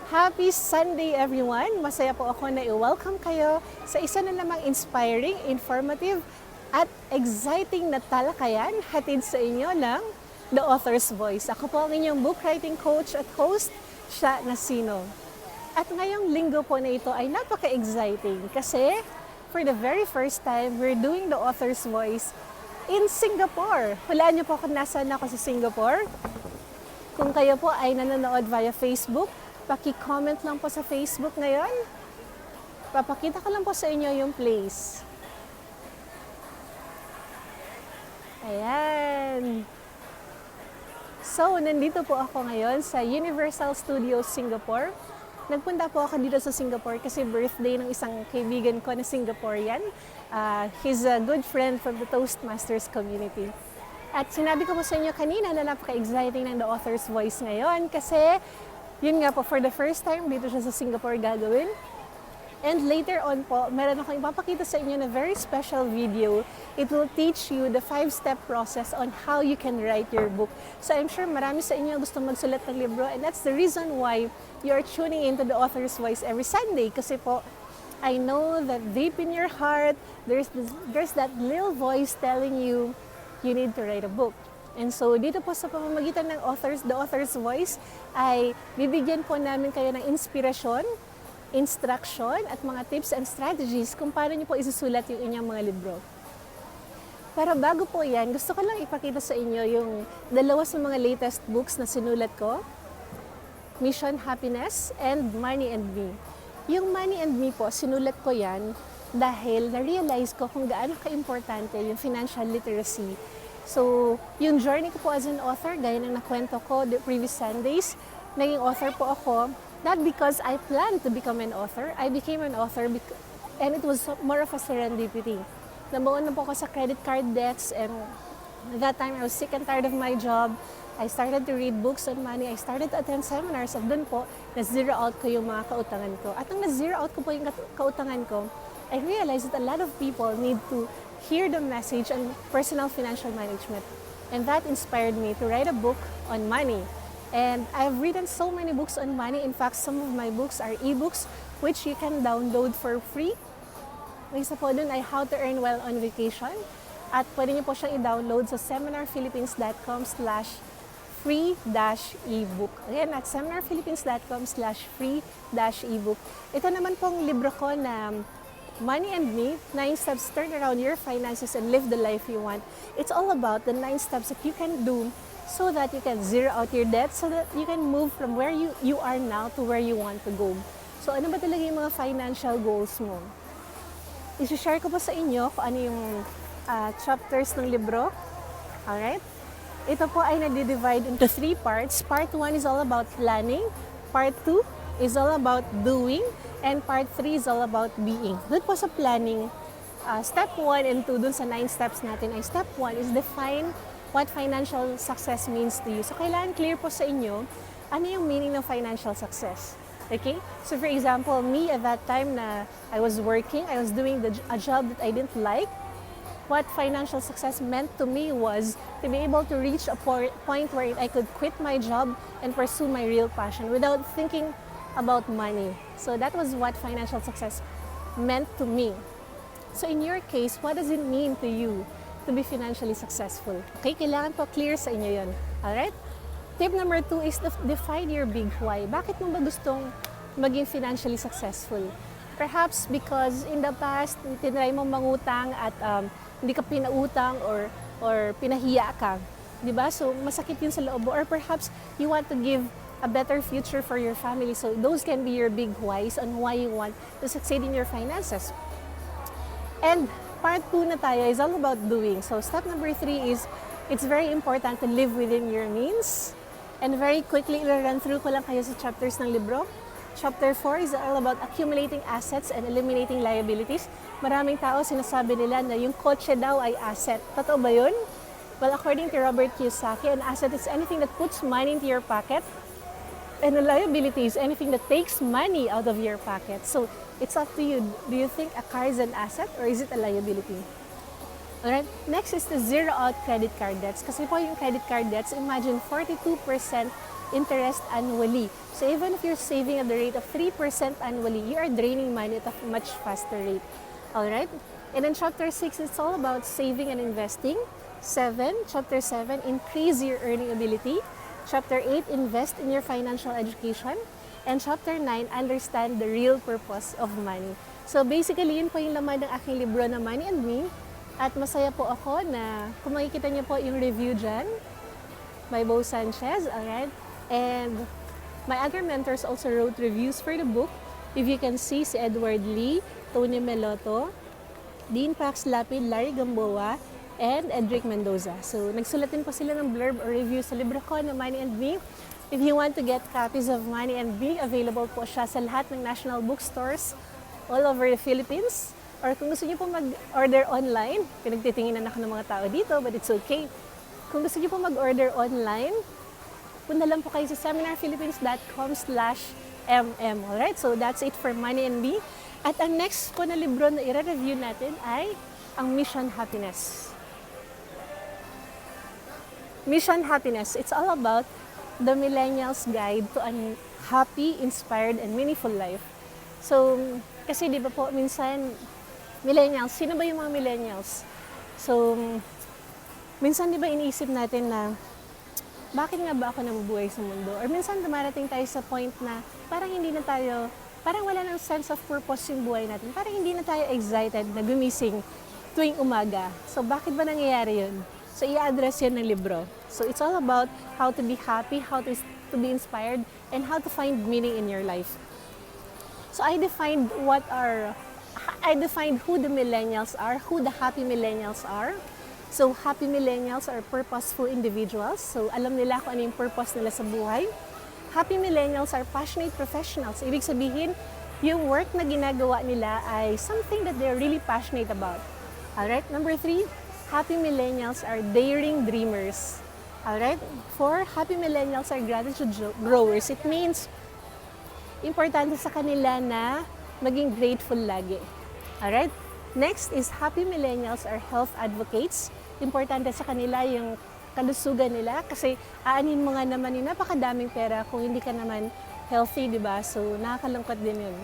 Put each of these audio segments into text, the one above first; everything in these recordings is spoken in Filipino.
Happy Sunday everyone! Masaya po ako na i-welcome kayo sa isa na namang inspiring, informative at exciting na talakayan hatid sa inyo ng The Author's Voice. Ako po ang inyong book writing coach at host, Sha Nasino. At ngayong linggo po na ito ay napaka-exciting kasi for the very first time, we're doing The Author's Voice in Singapore. Hulaan niyo po kung nasaan ako sa Singapore. Kung kayo po ay nanonood via Facebook, paki-comment lang po sa Facebook ngayon. Papakita ko lang po sa inyo yung place. Ayan. So, nandito po ako ngayon sa Universal Studios Singapore. Nagpunta po ako dito sa Singapore kasi birthday ng isang kaibigan ko na Singaporean. He's a good friend from the Toastmasters community. At sinabi ko po sa inyo kanina na napaka-exciting ng The Author's Voice ngayon kasi yun nga po, for the first time, dito siya sa Singapore gagawin. And later on po, meron akong ipapakita sa inyo na very special video. It will teach you the 5-step process on how you can write your book. So I'm sure marami sa inyo gusto magsulat ng libro and that's the reason why you are tuning into The Author's Voice every Sunday. Kasi po, I know that deep in your heart, there's that little voice telling you need to write a book. And so, dito po sa pamamagitan ng The Author's Voice, ay bibigyan po namin kayo ng inspirasyon, instruction, at mga tips and strategies kung paano niyo po isusulat yung inyong mga libro. Pero bago po yan, gusto ko lang ipakita sa inyo yung dalawa sa mga latest books na sinulat ko, Mission Happiness and Money and Me. Yung Money and Me po, sinulat ko yan dahil na-realize ko kung gaano ka-importante yung financial literacy. So, yung journey ko po as an author, gaya ng nakwento ko the previous Sundays, naging author po ako, not because I planned to become an author, I became an author and it was more of a serendipity. Nabaon na po ako sa credit card debts and at that time I was sick and tired of my job. I started to read books on money, I started to attend seminars at dun po, na-zero out ko yung mga kautangan ko. At nang na-zero out ko po yung kautangan ko, I realized that a lot of people need to hear the message on personal financial management. And that inspired me to write a book on money. And I've written so many books on money. In fact, some of my books are ebooks which you can download for free. Isa po dun ay How to Earn Well on Vacation. At pwede niyo po siyang i-download sa seminarphilippines.com/free-ebook. Again, at seminarphilippines.com/free-ebook. Ito naman pong libro ko na Money and Me, 9 Steps to Turn Around Your Finances and Live the Life You Want. It's all about the 9 steps that you can do so that you can zero out your debt, so that you can move from where you are now to where you want to go. So ano ba talaga yung mga financial goals mo? I-share ko po sa inyo kung ano yung chapters ng libro. Alright? Ito po ay nadi-divide into 3 parts. Part 1 is all about planning. Part 2 is all about doing. And part 3 is all about being. Doon po sa planning, step 1 and 2 dun sa 9 steps natin ay step 1 is define what financial success means to you. So kailangan clear po sa inyo ano yung meaning ng financial success. Okay? So for example, me at that time na I was working, I was doing a job that I didn't like. What financial success meant to me was to be able to reach a point where I could quit my job and pursue my real passion without thinking about money. So that was what financial success meant to me. So in your case, what does it mean to you to be financially successful? Okay, kailangan po clear sa inyo yun. Alright? Tip number 2 is define your big why. Bakit mo ba gustong maging financially successful? Perhaps because in the past, tinry mong mangutang at hindi ka pinautang or pinahiya ka. Diba? So masakit yun sa loob mo. Or perhaps you want to give a better future for your family. So those can be your big whys on why you want to succeed in your finances. And part 2 na tayo is all about doing. So step number 3 is it's very important to live within your means. And very quickly, i-run through ko lang kayo sa chapters ng libro. Chapter 4 is all about accumulating assets and eliminating liabilities. Maraming tao sinasabi nila na yung kotse daw ay asset. Totoo ba yun? Well, according to Robert Kiyosaki, an asset is anything that puts money into your pocket. And a liability is anything that takes money out of your pocket. So, it's up to you. Do you think a car is an asset or is it a liability? Alright, next is the zero out credit card debts. Kasi po yung credit card debts, imagine 42% interest annually. So even if you're saving at the rate of 3% annually, you are draining money at a much faster rate. Alright? And in chapter 6, it's all about saving and investing. Chapter 7, increase your earning ability. Chapter 8, invest in your financial education. And chapter 9, understand the real purpose of money. So basically, yun po yung laman ng aking libro na Money and Me. At masaya po ako na kung makikita niyo po yung review dyan by Bo Sanchez, alright? And my other mentors also wrote reviews for the book. If you can see, si Edward Lee, Tony Meloto, Dean Pax Lapid, Larry Gamboa, and Edric Mendoza. So, nagsulat din po sila ng blurb or review sa libro ko na Money and Me. If you want to get copies of Money and Me, available po siya sa lahat ng national bookstores all over the Philippines. Or kung gusto niyo po mag-order online, pinagtitinginan ako ng mga tao dito, but it's okay. Kung gusto niyo po mag-order online, punta lang po kayo sa seminarphilippines.com/mm. Alright, so that's it for Money and Me. At ang next po na libro na i-review natin ay ang Mission Happiness. Mission Happiness, it's all about the millennials' guide to a happy, inspired, and meaningful life. So, kasi di ba po, minsan, millennials, sino ba yung mga millennials? So, minsan di ba iniisip natin na, bakit nga ba ako nabubuhay sa mundo? Or minsan dumarating tayo sa point na parang hindi na tayo, parang wala ng sense of purpose yung buhay natin. Parang hindi na tayo excited na gumising tuwing umaga. So, bakit ba nangyayari yun? So, i-address yun ng libro. So, it's all about how to be happy, how to be inspired, and how to find meaning in your life. So, I defined who the millennials are, who the happy millennials are. So, happy millennials are purposeful individuals. So, alam nila kung ano yung purpose nila sa buhay. Happy millennials are passionate professionals. Ibig sabihin, yung work na ginagawa nila ay something that they're really passionate about. Alright, number 3, happy millennials are daring dreamers. Alright, 4, happy millennials are gratitude growers. It means, importante sa kanila na maging grateful lagi. Alright? Next is happy millennials are health advocates. Importante sa kanila yung kalusugan nila kasi aanin mo nga naman yung napakadaming pera kung hindi ka naman healthy, di ba? So, nakakalungkot din yun.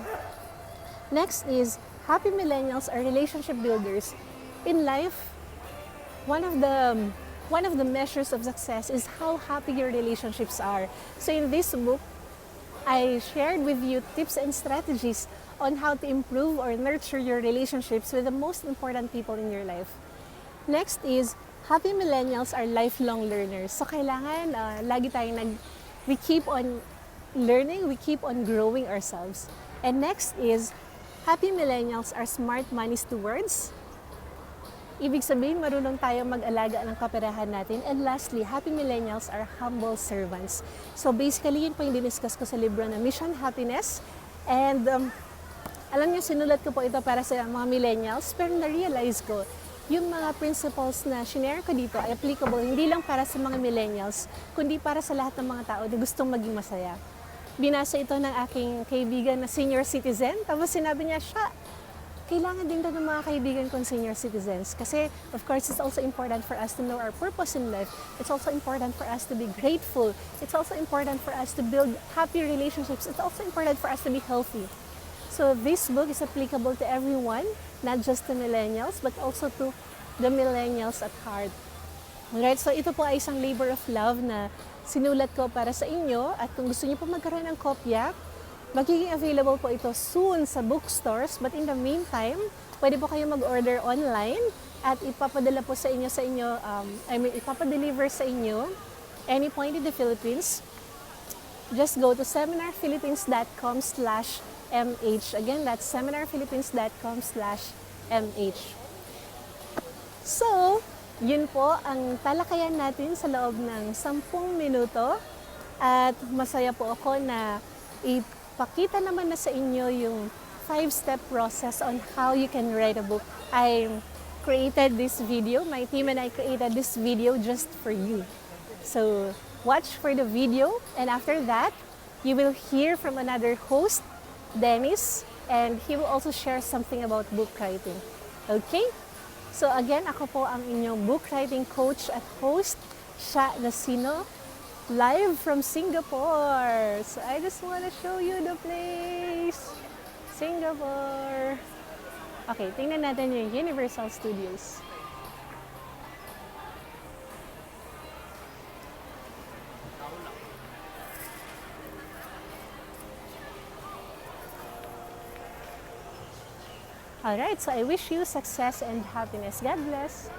Next is happy millennials are relationship builders. In life, one of the measures of success is how happy your relationships are. So, in this book, I shared with you tips and strategies on how to improve or nurture your relationships with the most important people in your life. Next is, happy millennials are lifelong learners. So kailangan lagi tayong we keep on learning, we keep on growing ourselves. And next is, happy millennials are smart money stewards. Ibig sabihin, marunong tayo mag-alaga ng kaperahan natin. And lastly, happy millennials are humble servants. So basically, yun po yung diniscuss ko sa libro na Mission Happiness. And alam niyo, sinulat ko po ito para sa mga millennials, pero na-realize ko, yung mga principles na shinare ko dito ay applicable hindi lang para sa mga millennials, kundi para sa lahat ng mga tao na gustong maging masaya. Binasa ito ng aking kaibigan na senior citizen, tapos sinabi niya, kailangan din daw ng mga kaibigan kong senior citizens. Kasi, of course, it's also important for us to know our purpose in life. It's also important for us to be grateful. It's also important for us to build happy relationships. It's also important for us to be healthy. So this book is applicable to everyone, not just the millennials, but also to the millennials at heart. Alright, so ito po ay isang labor of love na sinulat ko para sa inyo. At kung gusto niyo po magkaroon ng kopya, magiging available po ito soon sa bookstores. But in the meantime, pwede po kayo mag-order online at ipapadala po sa inyo, ipapadeliver sa inyo any point in the Philippines. Just go to seminarphilippines.com/MH. Again, that's seminarphilippines.com/MH. So, yun po ang talakayan natin sa loob ng 10 minuto. At masaya po ako na ipakita naman na sa inyo yung 5-step process on how you can write a book. I created this video, my team and I created this video just for you. So, watch for the video, and after that, you will hear from another host, Dennis, and he will also share something about book writing. Okay? So again, ako po ang inyong book writing coach at host, Sha Nasino. live from Singapore. So I just want to show you the place. Singapore. Okay, tingnan natin yung Universal Studios. Alright, so I wish you success and happiness. God bless.